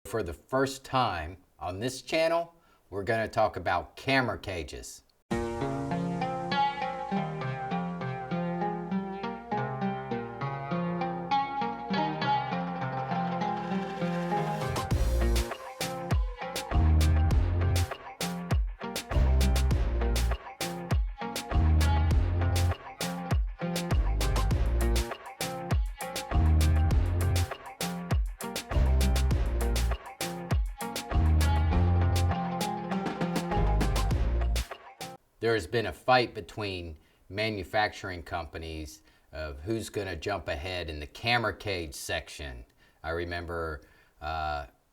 For the first time on this channel, we're going to talk about camera cages. There's been a fight between manufacturing companies of who's going to jump ahead in the camera cage section. I remember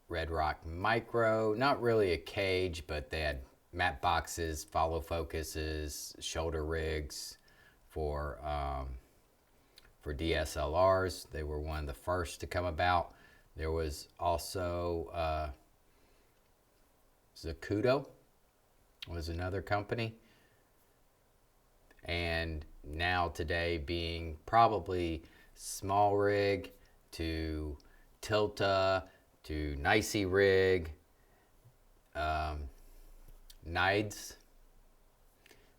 Red Rock Micro, not really a cage, but they had matte boxes, follow focuses, shoulder rigs for DSLRs. They were one of the first to come about. There was also Zacuto was another company. And now today being probably small rig to Tilta to Nicey rig, Nides.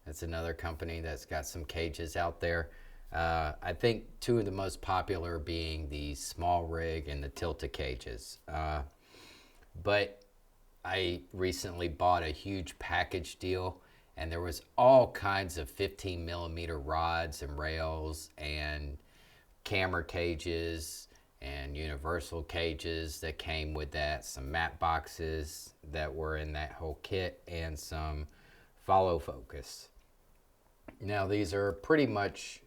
That's another company that's got some cages out there. I think two of the most popular being the small rig and the Tilta cages. But I recently bought a huge package deal, and there was all kinds of 15 millimeter rods and rails and camera cages and universal cages that came with that, some matte boxes that were in that whole kit, and some follow focus. Now these are pretty much,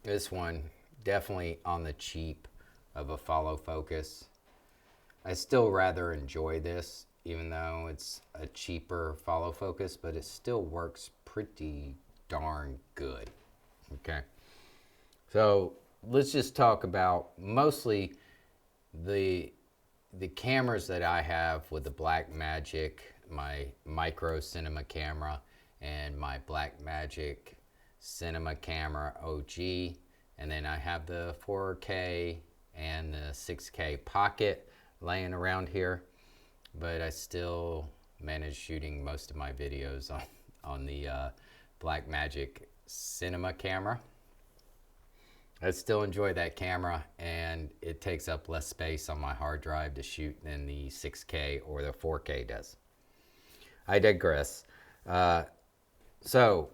this one definitely on the cheap of a follow focus. I still rather enjoy this, even though it's a cheaper follow focus, but it still works pretty darn good. Okay, so let's just talk about mostly the cameras that I have with the Blackmagic, my micro cinema camera, and my Blackmagic cinema camera OG, and then I have the 4K and the 6K pocket laying around here. But I still manage shooting most of my videos on the Blackmagic cinema camera. I still enjoy that camera, and it takes up less space on my hard drive to shoot than the 6K or the 4K does. I digress. So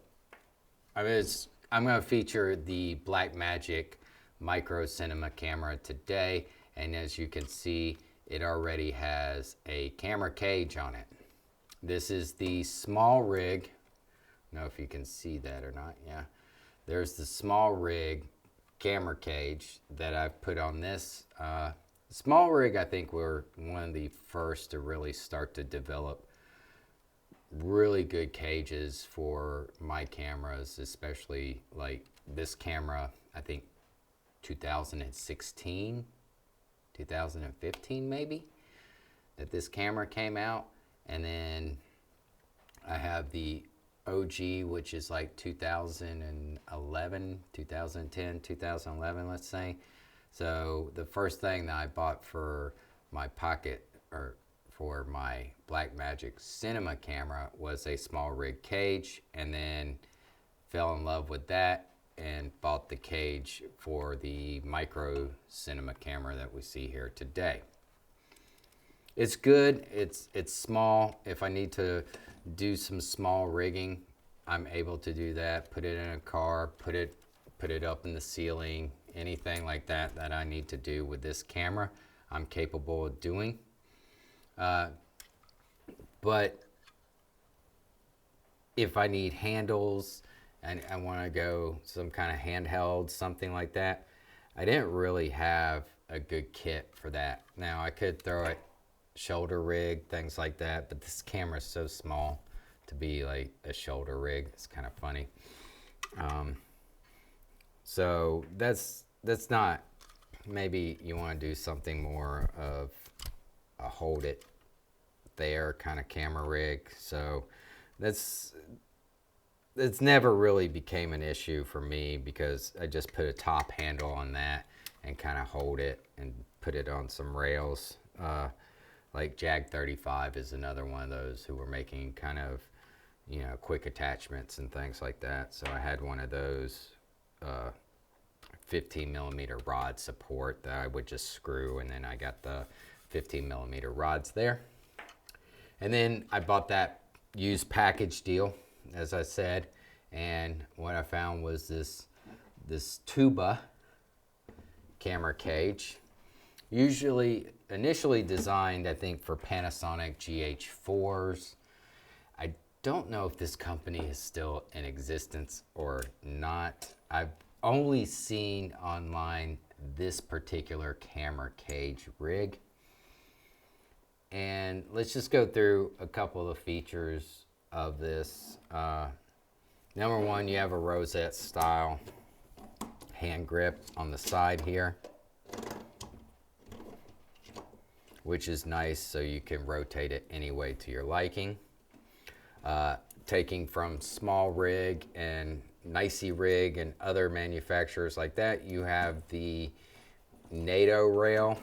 I'm going to feature the Blackmagic micro cinema camera today, and as you can see, it already has a camera cage on it. This is the small rig. I don't know if you can see that or not. Yeah, there's the small rig camera cage that I've put on this. Small rig, I think we're one of the first to really start to develop really good cages for my cameras, especially like this camera, I think 2016. 2015 maybe, that this camera came out. And then I have the OG, which is like 2011, 2010, 2011, let's say. So the first thing that I bought for my pocket, or for my Blackmagic cinema camera, was a small rig cage, and then fell in love with that and bought the cage for the micro cinema camera that we see here today. It's good, it's small. If I need to do some small rigging, I'm able to do that. Put it in a car, put it up in the ceiling, anything like that that I need to do with this camera, I'm capable of doing. But if I need handles, and I want to go some kind of handheld, something like that, I didn't really have a good kit for that. Now I could throw it shoulder rig, things like that, but this camera is so small to be like a shoulder rig. It's kind of funny. So that's not, maybe you want to do something more of a hold it there kind of camera rig. So that's never really became an issue for me, because I just put a top handle on that and kind of hold it and put it on some rails. Like Jag 35 is another one of those who were making kind of, you know, quick attachments and things like that. So I had one of those 15 millimeter rod support that I would just screw, and then I got the 15 millimeter rods there. And then I bought that used package deal, as I said, and what I found was this Tuba camera cage, initially designed, I think, for Panasonic GH4s. I don't know if this company is still in existence or not. I've only seen online this particular camera cage rig. And let's just go through a couple of the features of this. Number one, you have a rosette style hand grip on the side here, which is nice, so you can rotate it any way to your liking. Taking from Small Rig and Nicey Rig and other manufacturers like that, you have the NATO rail,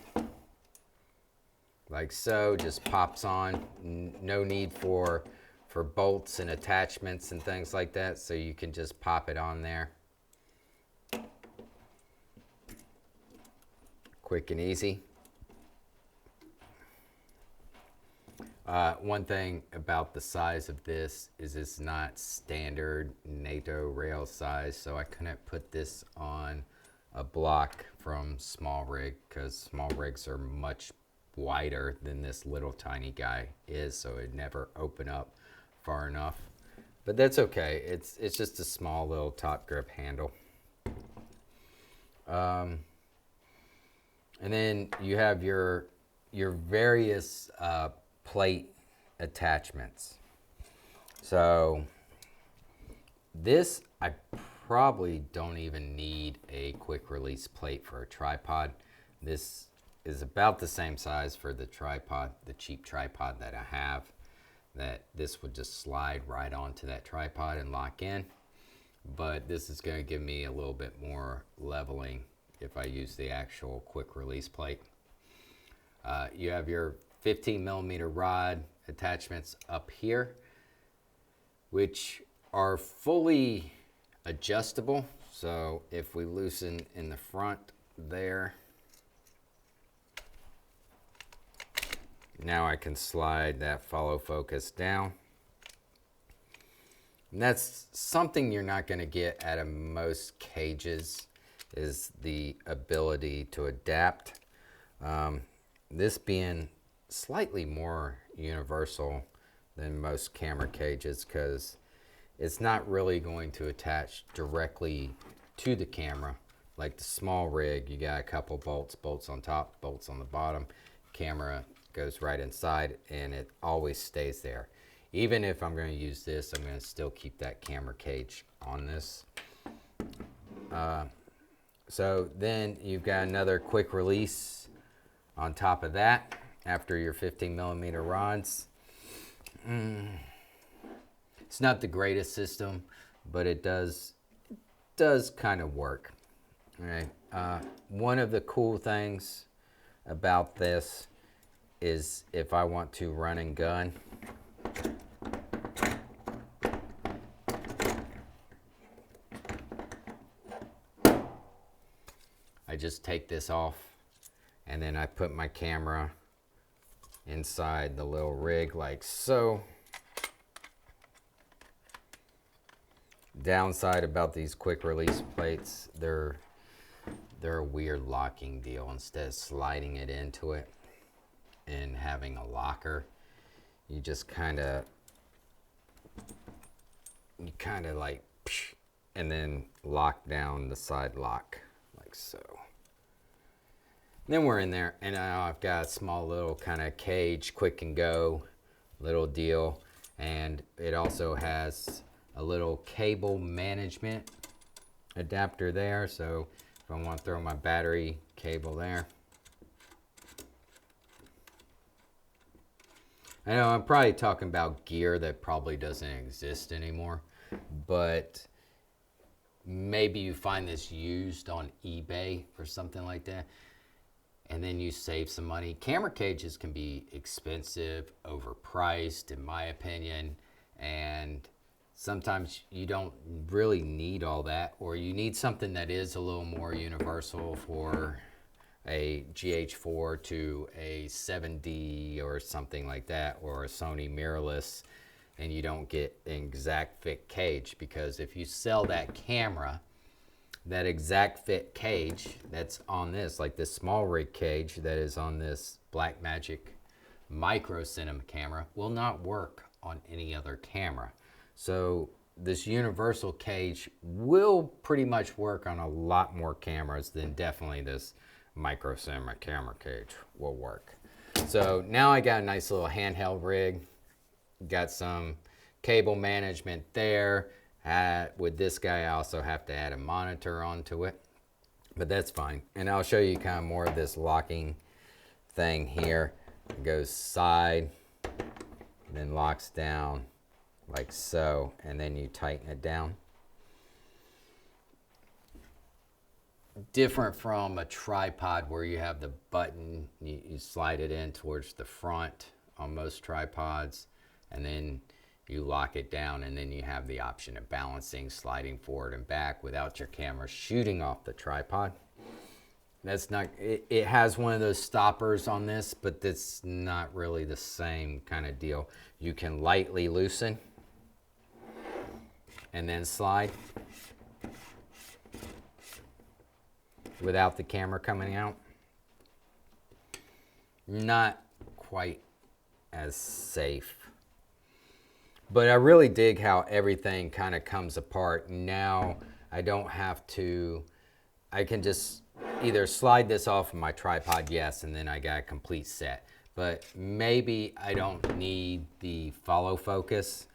like so, just pops on. No need for bolts and attachments and things like that, so you can just pop it on there. Quick and easy. One thing about the size of this is it's not standard NATO rail size, so I couldn't put this on a block from Small Rig because Small Rigs are much wider than this little tiny guy is, so it'd never open up far enough. But that's okay. It's just a small little top grip handle. And then you have your various plate attachments. So this, I probably don't even need a quick release plate for a tripod. This is about the same size for the tripod, the cheap tripod that I have, that this would just slide right onto that tripod and lock in. But this is going to give me a little bit more leveling if I use the actual quick release plate. You have your 15 millimeter rod attachments up here, which are fully adjustable. So if we loosen in the front there, now I can slide that follow focus down. And that's something you're not going to get out of most cages, is the ability to adapt. This being slightly more universal than most camera cages, because it's not really going to attach directly to the camera. Like the Small Rig, you got a couple bolts on top, bolts on the bottom. Camera goes right inside and it always stays there. Even if I'm going to use this, I'm going to still keep that camera cage on this. So then you've got another quick release on top of that after your 15 millimeter rods. It's not the greatest system, but it does kind of work. All right. One of the cool things about this is if I want to run and gun, I just take this off and then I put my camera inside the little rig like so. Downside about these quick release plates, they're a weird locking deal. Instead of sliding it into it and having a locker, you just kind of like, and then lock down the side lock like so. Then we're in there, and now I've got a small little kind of cage, quick and go little deal, and it also has a little cable management adapter there, so if I want to throw my battery cable there. I know I'm probably talking about gear that probably doesn't exist anymore, but maybe you find this used on eBay or something like that, and then you save some money. Camera cages can be expensive, overpriced, in my opinion, and sometimes you don't really need all that, or you need something that is a little more universal for a GH4 to a 7D or something like that, or a Sony mirrorless, and you don't get an exact fit cage, because if you sell that camera, that exact fit cage that's on this, like this small rig cage that is on this Blackmagic micro cinema camera, will not work on any other camera. So this universal cage will pretty much work on a lot more cameras than definitely this micro cinema camera cage will work. So now I got a nice little handheld rig, got some cable management there. With this guy, I also have to add a monitor onto it, but that's fine. And I'll show you kind of more of this locking thing here. It goes side, then locks down like so, and then you tighten it down. Different from a tripod where you have the button, you slide it in towards the front on most tripods, and then you lock it down, and then you have the option of balancing, sliding forward and back without your camera shooting off the tripod. That's not, it has one of those stoppers on this, but that's not really the same kind of deal. You can lightly loosen and then slide without the camera coming out. Not quite as safe. But I really dig how everything kind of comes apart. Now I don't have to, I can just either slide this off of my tripod, yes, and then I got a complete set. But maybe I don't need the follow focus,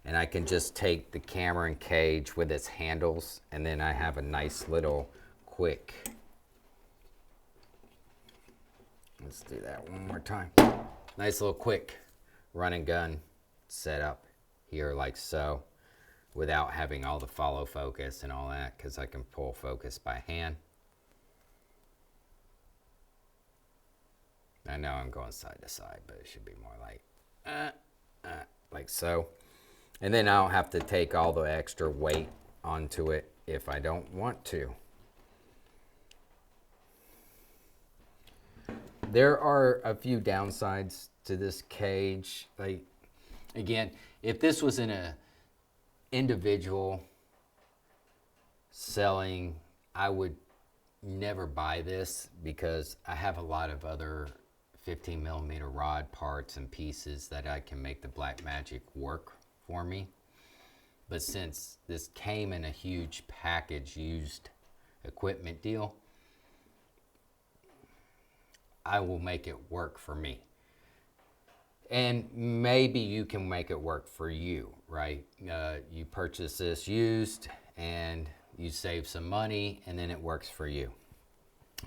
and I can just take the camera and cage with its handles, and then I have a nice little quick, let's do that one more time. Nice little quick run and gun setup here like so, without having all the follow focus and all that, because I can pull focus by hand. I know I'm going side to side, but it should be more like so. And then I don't have to take all the extra weight onto it if I don't want to. There are a few downsides to this cage. Like, again, if this was in a individual selling, I would never buy this, because I have a lot of other 15mm rod parts and pieces that I can make the Blackmagic work for me. But since this came in a huge package used equipment deal, I will make it work for me. And maybe you can make it work for you, right? You purchase this used and you save some money, and then it works for you.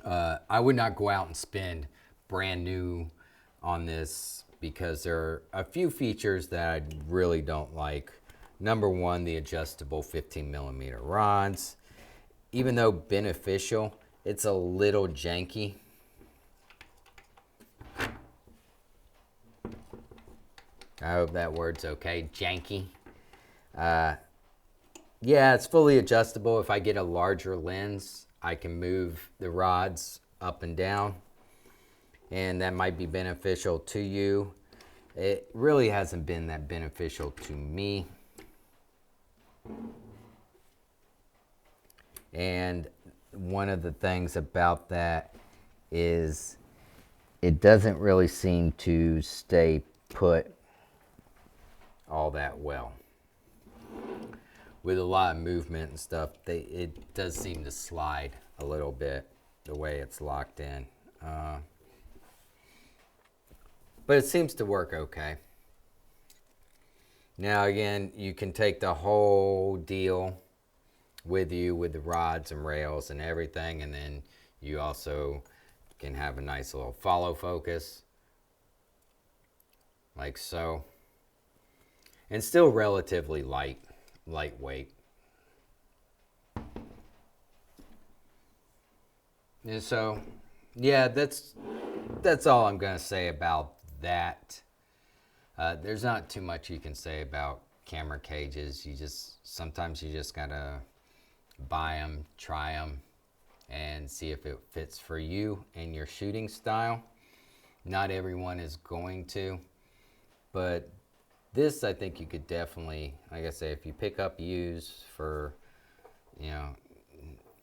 I would not go out and spend brand new on this, because there are a few features that I really don't like. Number one, the adjustable 15mm rods. Even though beneficial, it's a little janky. I hope that word's okay, janky. Yeah, it's fully adjustable. If I get a larger lens, I can move the rods up and down, and that might be beneficial to you. It really hasn't been that beneficial to me. And one of the things about that is it doesn't really seem to stay put all that well. With a lot of movement and stuff, it does seem to slide a little bit the way it's locked in. But it seems to work okay. Now again, you can take the whole deal with you with the rods and rails and everything, and then you also can have a nice little follow focus like so. And still relatively lightweight. And so Yeah, that's all I'm gonna say about that. There's not too much you can say about camera cages. Sometimes you just gotta buy them, try them, and see if it fits for you and your shooting style. Not everyone is going to, but this, I think you could definitely, like I say, if you pick up used for, you know,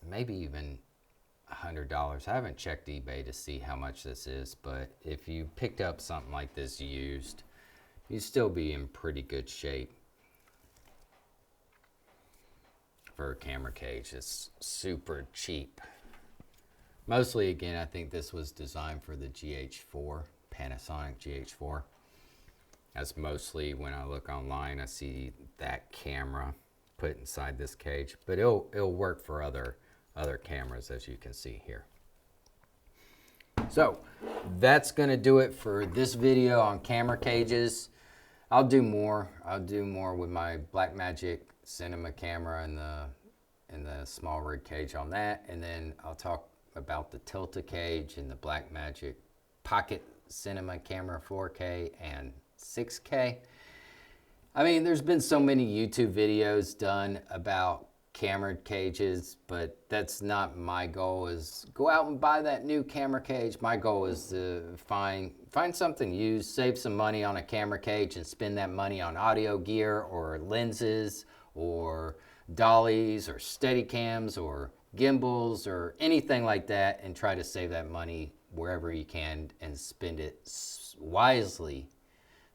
maybe even $100. I haven't checked eBay to see how much this is, but if you picked up something like this used, you'd still be in pretty good shape for a camera cage. It's super cheap. Mostly, again, I think this was designed for the GH4, Panasonic GH4. That's mostly when I look online, I see that camera put inside this cage, but it'll work for other cameras, as you can see here. So that's gonna do it for this video on camera cages. I'll do more with my Blackmagic cinema camera and the small rig cage on that, and then I'll talk about the Tilta cage and the Blackmagic pocket cinema camera 4K and 6K. I mean, there's been so many YouTube videos done about camera cages, but that's not my goal. Is go out and buy that new camera cage. My goal is to find something used, save some money on a camera cage, and spend that money on audio gear or lenses or dollies or steady cams or gimbals or anything like that, and try to save that money wherever you can and spend it wisely.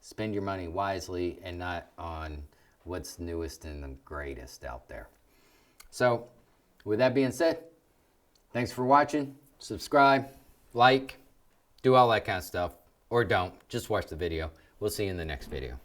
Spend your money wisely and not on what's newest and the greatest out there. So, with that being said, thanks for watching. Subscribe, like, do all that kind of stuff. Or don't. Just watch the video. We'll see you in the next video.